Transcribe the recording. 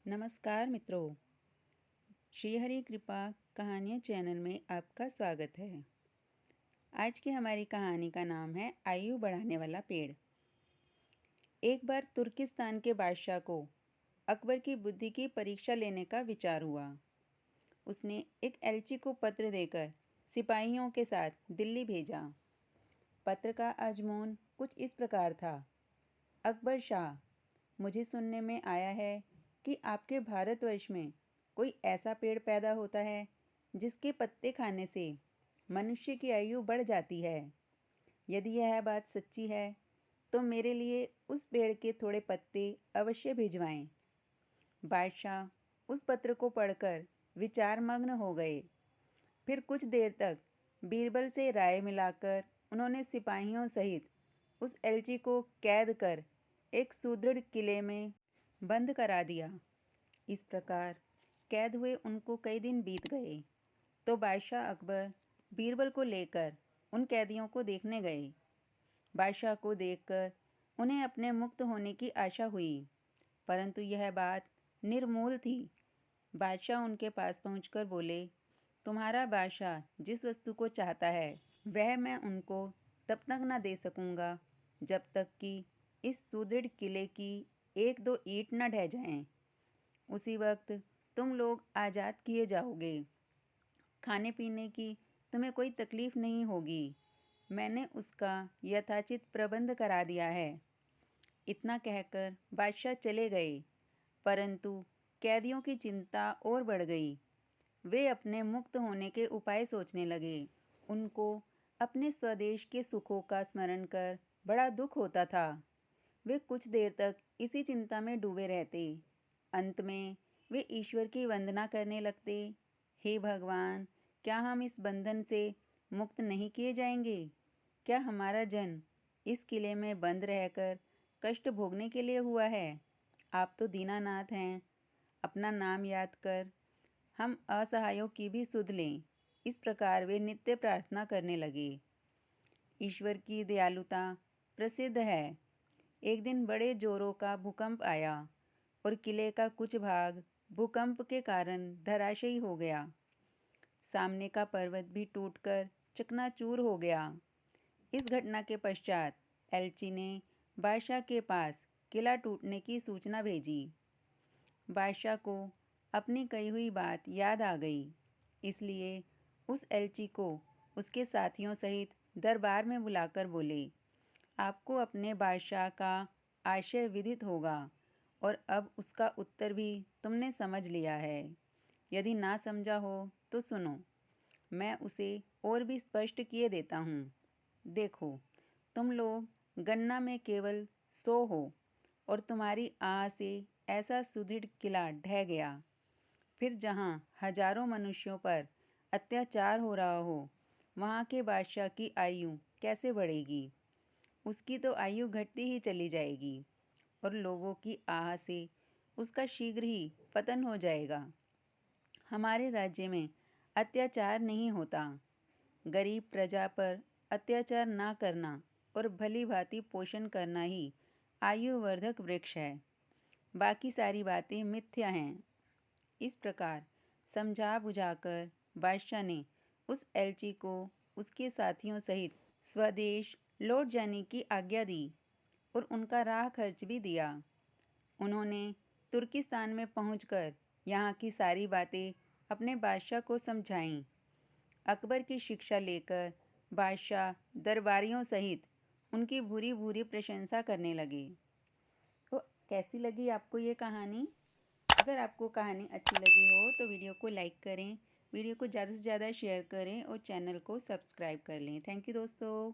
नमस्कार मित्रों, श्री हरि कृपा कहानियाँ चैनल में आपका स्वागत है। आज की हमारी कहानी का नाम है आयु बढ़ाने वाला पेड़। एक बार तुर्किस्तान के बादशाह को अकबर की बुद्धि की परीक्षा लेने का विचार हुआ। उसने एक एलची को पत्र देकर सिपाहियों के साथ दिल्ली भेजा। पत्र का आजमून कुछ इस प्रकार था। अकबर शाह, मुझे सुनने में आया है कि आपके भारतवर्ष में कोई ऐसा पेड़ पैदा होता है जिसके पत्ते खाने से मनुष्य की आयु बढ़ जाती है। यदि यह बात सच्ची है तो मेरे लिए उस पेड़ के थोड़े पत्ते अवश्य भिजवाएं। बादशाह उस पत्र को पढ़कर विचारमग्न हो गए। फिर कुछ देर तक बीरबल से राय मिलाकर उन्होंने सिपाहियों सहित उस एलची को कैद कर एक सुदृढ़ किले में बंद करा दिया। इस प्रकार कैद हुए उनको कई दिन बीत गए तो बादशाह अकबर बीरबल को लेकर उन कैदियों को देखने गए। बादशाह को देखकर उन्हें अपने मुक्त होने की आशा हुई, परंतु यह बात निर्मूल थी। बादशाह उनके पास पहुंचकर बोले, तुम्हारा बादशाह जिस वस्तु को चाहता है वह मैं उनको तब तक न दे सकूंगा जब तक कि इस सुदृढ़ किले की एक दो ईंट न ढह जाएं। उसी वक्त तुम लोग आज़ाद किए जाओगे। खाने पीने की तुम्हें कोई तकलीफ नहीं होगी। मैंने उसका यथाचित प्रबंध करा दिया है। इतना कहकर बादशाह चले गए, परंतु कैदियों की चिंता और बढ़ गई। वे अपने मुक्त होने के उपाय सोचने लगे। उनको अपने स्वदेश के सुखों का स्मरण कर बड़ा दुख होता था। वे कुछ देर तक इसी चिंता में डूबे रहते। अंत में वे ईश्वर की वंदना करने लगते। हे भगवान, क्या हम इस बंधन से मुक्त नहीं किए जाएंगे? क्या हमारा जन्म इस किले में बंद रहकर कष्ट भोगने के लिए हुआ है? आप तो दीनानाथ हैं। अपना नाम याद कर हम असहायों की भी सुध लें। इस प्रकार वे नित्य प्रार्थना करने लगे। ईश्वर की दयालुता प्रसिद्ध है। एक दिन बड़े जोरों का भूकंप आया और किले का कुछ भाग भूकंप के कारण धराशायी हो गया। सामने का पर्वत भी टूटकर चकनाचूर हो गया। इस घटना के पश्चात एलची ने बादशाह के पास किला टूटने की सूचना भेजी। बादशाह को अपनी कही हुई बात याद आ गई, इसलिए उस एलची को उसके साथियों सहित दरबार में बुलाकर बोले, आपको अपने बादशाह का आशय विदित होगा और अब उसका उत्तर भी तुमने समझ लिया है। यदि ना समझा हो तो सुनो, मैं उसे और भी स्पष्ट किए देता हूँ। देखो, तुम लोग गन्ना में केवल 100 हो और तुम्हारी आह से ऐसा सुदृढ़ किला ढह गया। फिर जहाँ हजारों मनुष्यों पर अत्याचार हो रहा हो, वहाँ के बादशाह की आयु कैसे बढ़ेगी? उसकी तो आयु घटती ही चली जाएगी और लोगों की आह से उसका शीघ्र ही पतन हो जाएगा। हमारे राज्य में अत्याचार नहीं होता। गरीब प्रजा पर अत्याचार ना करना और भली भांति पोषण करना ही आयुवर्धक वृक्ष है। बाकी सारी बातें मिथ्या हैं। इस प्रकार समझा बुझाकर बादशाह ने उस एलची को उसके साथियों सहित स्वदेश लौट जाने की आज्ञा दी और उनका राह खर्च भी दिया। उन्होंने तुर्किस्तान में पहुंचकर यहाँ की सारी बातें अपने बादशाह को समझाईं। अकबर की शिक्षा लेकर बादशाह दरबारियों सहित उनकी भूरी भूरी प्रशंसा करने लगे। तो कैसी लगी आपको ये कहानी? अगर आपको कहानी अच्छी लगी हो तो वीडियो को लाइक करें, वीडियो को ज़्यादा से ज़्यादा शेयर करें और चैनल को सब्सक्राइब कर लें। थैंक यू दोस्तों।